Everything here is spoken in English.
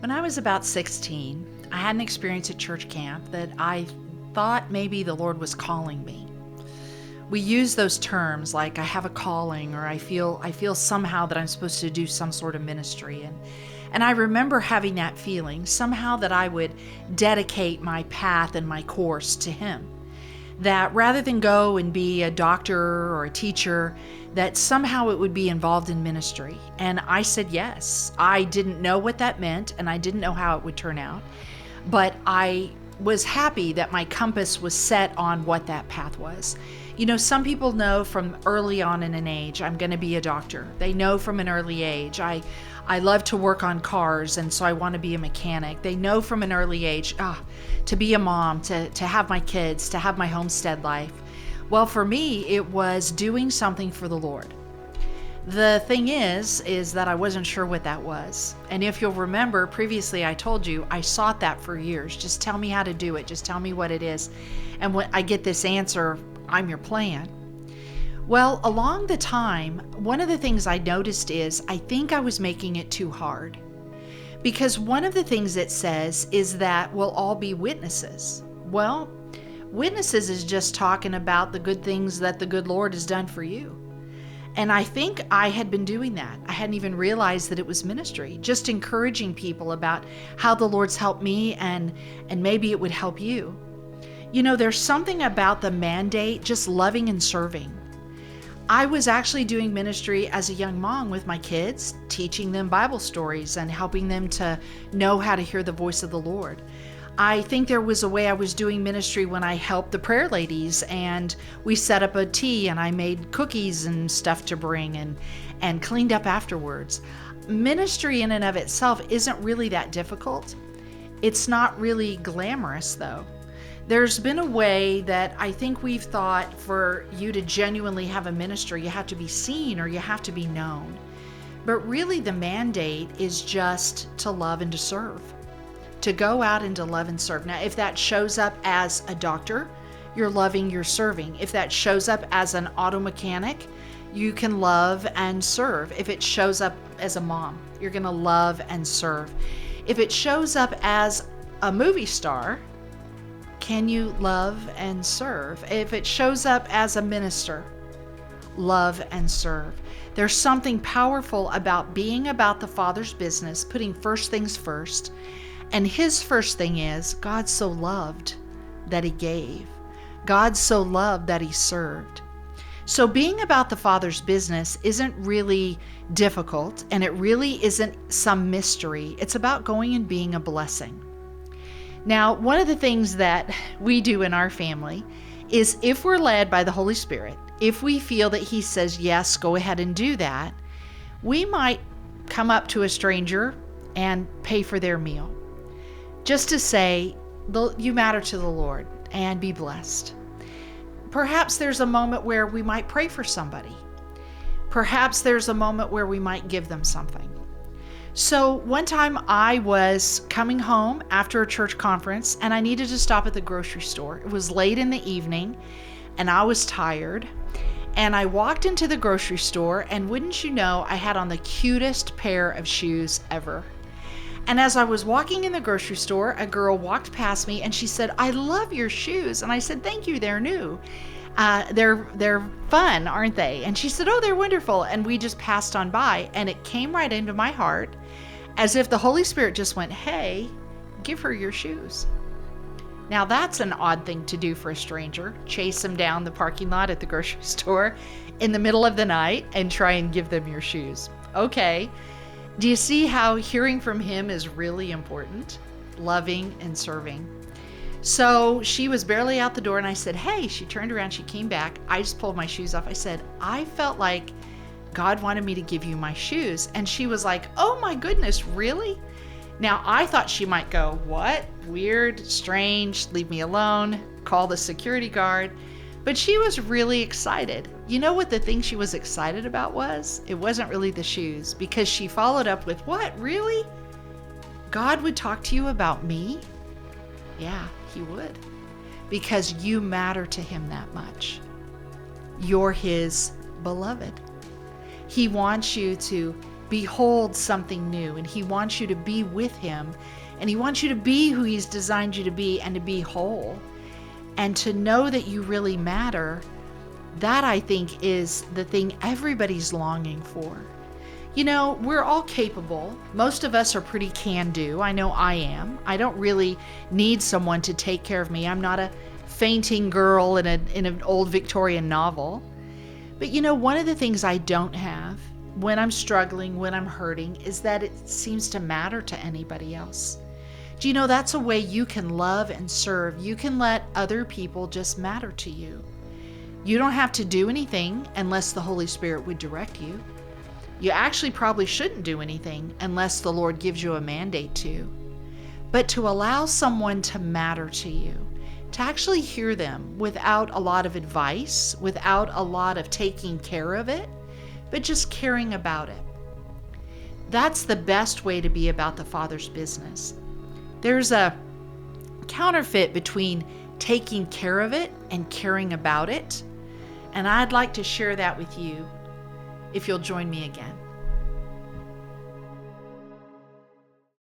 When I was about 16, I had an experience at church camp that I thought maybe the Lord was calling me. We use those terms like I have a calling or I feel somehow that I'm supposed to do some sort of ministry and I remember having that feeling somehow that I would dedicate my path and my course to him. That rather than go and be a doctor or a teacher, that somehow it would be involved in ministry. And I said yes. I didn't know what that meant and I didn't know how it would turn out, but I was happy that my compass was set on what that path was. You know, some people know from early on in an age, I'm going to be a doctor. They know from an early age, I love to work on cars, and so I want to be a mechanic. They know from an early age, to be a mom, to have my kids, to have my homestead life. Well, for me, it was doing something for the Lord. The thing is that I wasn't sure what that was. And if you'll remember, previously I told you I sought that for years. Just tell me how to do it. Just tell me what it is. And when I get this answer, I'm your plan. Well, along the time, one of the things I noticed is I think I was making it too hard. Because one of the things it says is that we'll all be witnesses. Well, witnesses is just talking about the good things that the good Lord has done for you. And I think I had been doing that. I hadn't even realized that it was ministry, just encouraging people about how the Lord's helped me and maybe it would help you. You know, there's something about the mandate, just loving and serving. I was actually doing ministry as a young mom with my kids, teaching them Bible stories and helping them to know how to hear the voice of the Lord. I think there was a way I was doing ministry when I helped the prayer ladies and we set up a tea and I made cookies and stuff to bring and cleaned up afterwards. Ministry in and of itself isn't really that difficult. It's not really glamorous though. There's been a way that I think we've thought for you to genuinely have a ministry, you have to be seen or you have to be known. But really the mandate is just to love and to serve. To go out and to love and serve. Now, if that shows up as a doctor, you're loving, you're serving. If that shows up as an auto mechanic, you can love and serve. If it shows up as a mom, you're going to love and serve. If it shows up as a movie star, can you love and serve? If it shows up as a minister, love and serve. There's something powerful about being about the Father's business, putting first things first. And his first thing is, God so loved that he gave. God so loved that he served. So being about the Father's business isn't really difficult, and it really isn't some mystery. It's about going and being a blessing. Now, one of the things that we do in our family is if we're led by the Holy Spirit, if we feel that he says, yes, go ahead and do that, we might come up to a stranger and pay for their meal. Just to say, you matter to the Lord and be blessed. Perhaps there's a moment where we might pray for somebody. Perhaps there's a moment where we might give them something. So one time I was coming home after a church conference and I needed to stop at the grocery store. It was late in the evening and I was tired. And I walked into the grocery store and wouldn't you know, I had on the cutest pair of shoes ever. And as I was walking in the grocery store, a girl walked past me and she said, I love your shoes. And I said, thank you, they're new. They're fun, aren't they? And she said, oh, they're wonderful. And we just passed on by and it came right into my heart as if the Holy Spirit just went, hey, give her your shoes. Now that's an odd thing to do for a stranger, chase them down the parking lot at the grocery store in the middle of the night and try and give them your shoes. Okay. Do you see how hearing from him is really important? Loving and serving. So she was barely out the door and I said, hey, she turned around, she came back. I just pulled my shoes off. I said, I felt like God wanted me to give you my shoes. And she was like, oh my goodness, really? Now I thought she might go, what? Weird, strange, leave me alone, call the security guard. But she was really excited. You know what the thing she was excited about was? It wasn't really the shoes, because she followed up with, what, really? God would talk to you about me? Yeah, he would. Because you matter to him that much. You're his beloved. He wants you to behold something new, and he wants you to be with him, and he wants you to be who he's designed you to be and to be whole and to know that you really matter. That, I think, is the thing everybody's longing for. You know, we're all capable. Most of us are pretty can-do. I know I am. I don't really need someone to take care of me. I'm not a fainting girl in an old Victorian novel. But you know, one of the things I don't have when I'm struggling, when I'm hurting, is that it seems to matter to anybody else. Do you know that's a way you can love and serve? You can let other people just matter to you. You don't have to do anything unless the Holy Spirit would direct you. You actually probably shouldn't do anything unless the Lord gives you a mandate to. But to allow someone to matter to you, to actually hear them without a lot of advice, without a lot of taking care of it, but just caring about it. That's the best way to be about the Father's business. There's a counterfeit between taking care of it and caring about it, and I'd like to share that with you if you'll join me again.